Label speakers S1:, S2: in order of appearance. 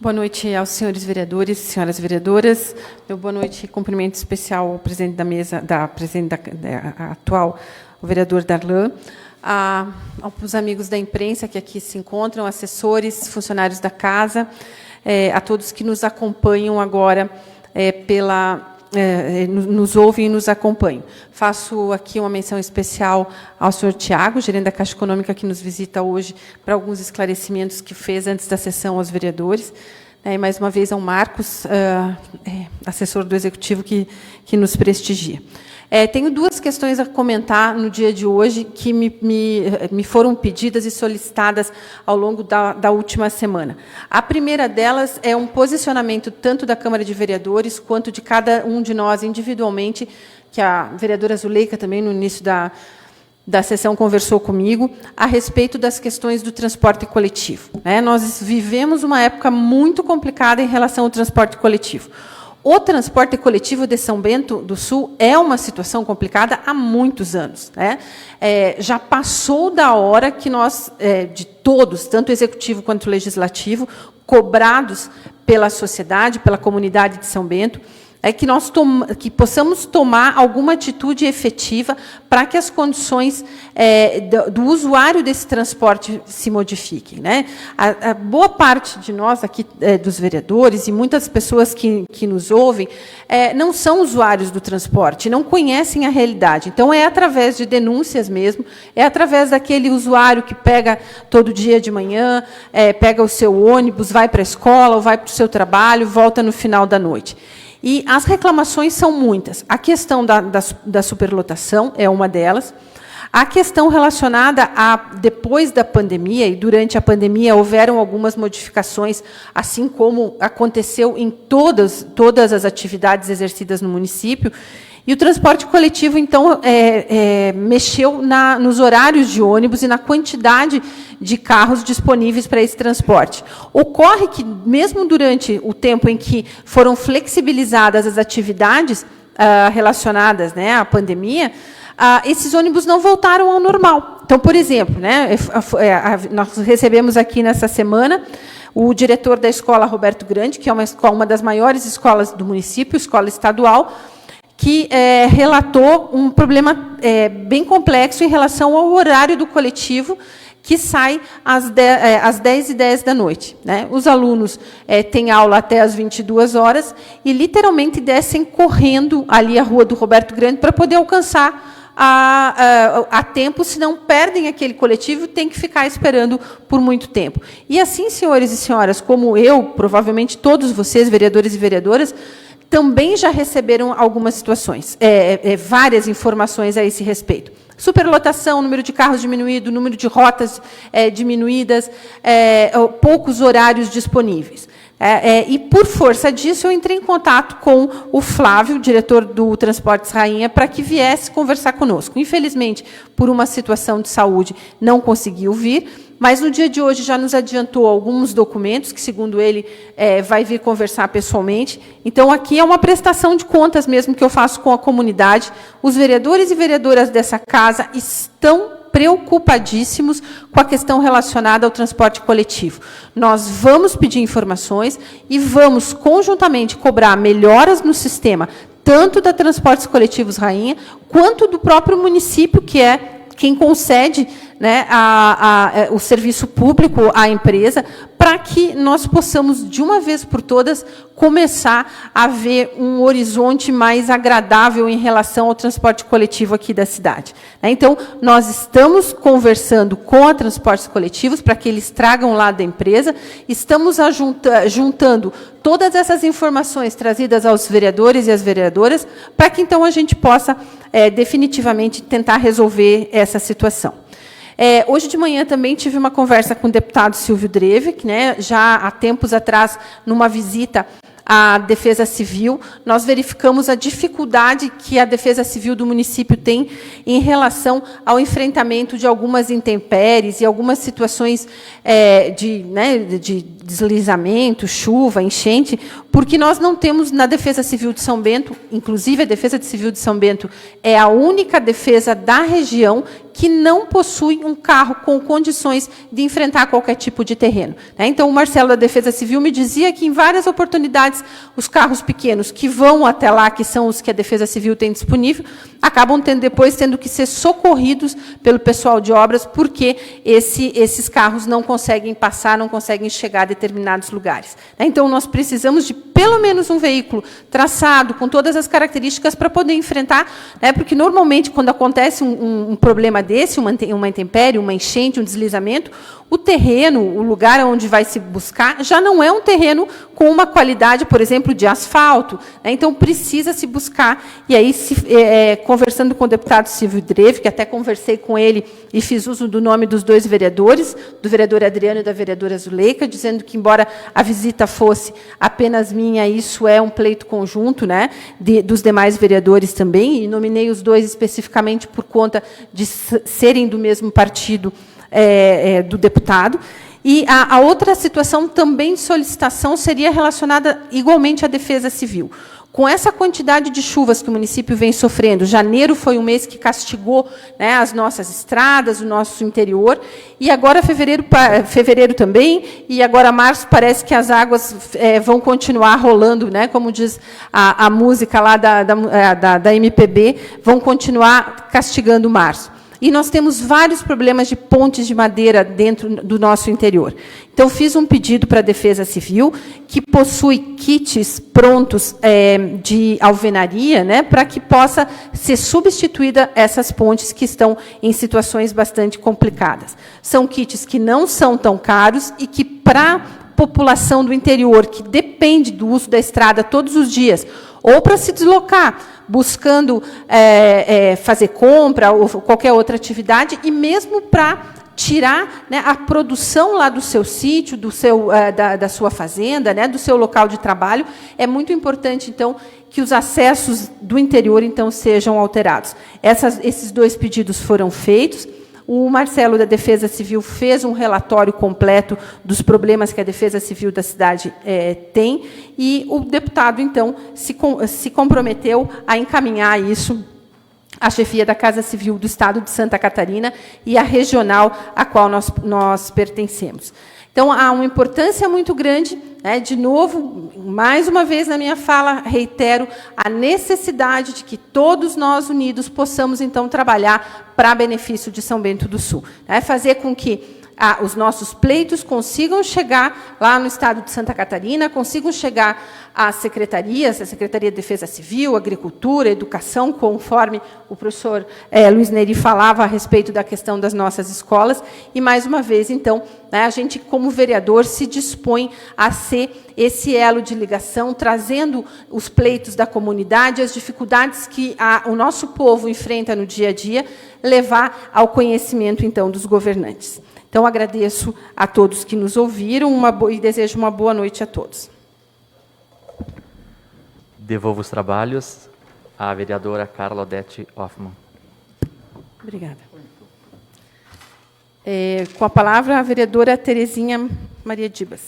S1: Boa noite aos senhores vereadores, senhoras vereadoras. Meu boa noite e cumprimento especial ao presidente da mesa, atual, o vereador Darlan, aos amigos da imprensa que aqui se encontram, assessores, funcionários da casa, a todos que nos acompanham agora nos ouvem e nos acompanham. Faço aqui uma menção especial ao senhor Tiago, gerente da Caixa Econômica, que nos visita hoje para alguns esclarecimentos que fez antes da sessão aos vereadores. E, mais uma vez, ao Marcos, assessor do Executivo, que nos prestigia. Tenho duas questões a comentar no dia de hoje que me foram pedidas e solicitadas ao longo da última semana. A primeira delas é um posicionamento tanto da Câmara de Vereadores quanto de cada um de nós individualmente, que a vereadora Zuleika também, no início da sessão, conversou comigo, a respeito das questões do transporte coletivo. Nós vivemos uma época muito complicada em relação ao transporte coletivo. O transporte coletivo de São Bento do Sul é uma situação complicada há muitos anos. Já passou da hora que nós, de todos, tanto o Executivo quanto o Legislativo, cobrados pela sociedade, pela comunidade de São Bento, que possamos tomar alguma atitude efetiva para que as condições do usuário desse transporte se modifiquem. A boa parte de nós aqui, dos vereadores, e muitas pessoas que nos ouvem, não são usuários do transporte, não conhecem a realidade. Então, é através de denúncias mesmo, é através daquele usuário que pega todo dia de manhã, pega o seu ônibus, vai para a escola, ou vai para o seu trabalho, volta no final da noite. E as reclamações são muitas. A questão da superlotação é uma delas. A questão relacionada depois da pandemia, e durante a pandemia houveram algumas modificações, assim como aconteceu em todas as atividades exercidas no município. E o transporte coletivo, então, mexeu nos horários de ônibus e na quantidade de carros disponíveis para esse transporte. Ocorre que, mesmo durante o tempo em que foram flexibilizadas as atividades relacionadas à pandemia, esses ônibus não voltaram ao normal. Então, por exemplo, nós recebemos aqui nessa semana o diretor da escola Roberto Grande, que é uma das maiores escolas do município, escola estadual, que relatou um problema bem complexo em relação ao horário do coletivo, que sai às 10h10 da noite. Os alunos têm aula até às 22 horas e, literalmente, descem correndo ali a rua do Roberto Grande para poder alcançar a tempo, senão perdem aquele coletivo e têm que ficar esperando por muito tempo. E assim, senhores e senhoras, como eu, provavelmente todos vocês, vereadores e vereadoras, também já receberam algumas situações, várias informações a esse respeito. Superlotação, número de carros diminuído, número de rotas diminuídas, poucos horários disponíveis. E, por força disso, eu entrei em contato com o Flávio, diretor do Transportes Rainha, para que viesse conversar conosco. Infelizmente, por uma situação de saúde, não conseguiu vir, mas no dia de hoje já nos adiantou alguns documentos, que, segundo ele, vai vir conversar pessoalmente. Então, aqui é uma prestação de contas mesmo que eu faço com a comunidade. Os vereadores e vereadoras dessa casa estão preocupadíssimos com a questão relacionada ao transporte coletivo. Nós vamos pedir informações e vamos, conjuntamente, cobrar melhoras no sistema, tanto da Transportes Coletivos Rainha, quanto do próprio município, que é quem concede o serviço público à empresa, para que nós possamos, de uma vez por todas, começar a ver um horizonte mais agradável em relação ao transporte coletivo aqui da cidade. Então, nós estamos conversando com a Transportes Coletivos para que eles tragam lá da empresa, estamos juntando todas essas informações trazidas aos vereadores e às vereadoras, para que, então, a gente possa definitivamente tentar resolver essa situação. Hoje de manhã também tive uma conversa com o deputado Silvio Dreve, que, já há tempos atrás, numa visita à Defesa Civil, nós verificamos a dificuldade que a Defesa Civil do município tem em relação ao enfrentamento de algumas intempéries e algumas situações de deslizamento, chuva, enchente, porque nós não temos na Defesa Civil de São Bento, inclusive a Defesa Civil de São Bento é a única defesa da região que não possui um carro com condições de enfrentar qualquer tipo de terreno. Então, o Marcelo da Defesa Civil me dizia que, em várias oportunidades, os carros pequenos que vão até lá, que são os que a Defesa Civil tem disponível, acabam depois tendo que ser socorridos pelo pessoal de obras, porque esses carros não conseguem passar, não conseguem chegar a determinados lugares. Então, nós precisamos de, pelo menos, um veículo traçado, com todas as características, para poder enfrentar, porque, normalmente, quando acontece um problema desse, uma intempérie, uma enchente, um deslizamento, o terreno, o lugar onde vai se buscar, já não é um terreno com uma qualidade, por exemplo, de asfalto. Então, precisa se buscar. E aí, conversando com o deputado Silvio Dreve, que até conversei com ele e fiz uso do nome dos dois vereadores, do vereador Adriano e da vereadora Zuleika, dizendo que, embora a visita fosse apenas minha, isso é um pleito conjunto, dos demais vereadores também, e nominei os dois especificamente por conta de serem do mesmo partido do deputado. E a outra situação também de solicitação seria relacionada igualmente à Defesa Civil. Com essa quantidade de chuvas que o município vem sofrendo, janeiro foi um mês que castigou as nossas estradas, o nosso interior, e agora fevereiro também, e agora março parece que as águas vão continuar rolando, como diz a música lá da MPB, vão continuar castigando março. E nós temos vários problemas de pontes de madeira dentro do nosso interior. Então, fiz um pedido para a Defesa Civil, que possui kits prontos de alvenaria, para que possa ser substituída essas pontes que estão em situações bastante complicadas. São kits que não são tão caros e que, para a população do interior, que depende do uso da estrada todos os dias, ou para se deslocar, buscando fazer compra ou qualquer outra atividade, e mesmo para tirar a produção lá do seu sítio, da sua fazenda, do seu local de trabalho, é muito importante, então, que os acessos do interior, então, sejam alterados. Esses dois pedidos foram feitos. O Marcelo, da Defesa Civil, fez um relatório completo dos problemas que a Defesa Civil da cidade tem, e o deputado, então, se comprometeu a encaminhar isso à chefia da Casa Civil do Estado de Santa Catarina e à regional a qual nós pertencemos. Então, há uma importância muito grande. De novo, mais uma vez na minha fala, reitero a necessidade de que todos nós unidos possamos, então, trabalhar para benefício de São Bento do Sul. Fazer com que os nossos pleitos consigam chegar lá no Estado de Santa Catarina, consigam chegar às secretarias, a Secretaria de Defesa Civil, Agricultura, Educação, conforme o professor Luiz Neri falava a respeito da questão das nossas escolas. E, mais uma vez, então, a gente, como vereador, se dispõe a ser esse elo de ligação, trazendo os pleitos da comunidade, as dificuldades que o nosso povo enfrenta no dia a dia, levar ao conhecimento, então, dos governantes. Então, agradeço a todos que nos ouviram e desejo uma boa noite a todos.
S2: Devolvo os trabalhos à vereadora Carla Odete Hoffmann.
S1: Obrigada. Com a palavra, a vereadora Terezinha Maria Dibas.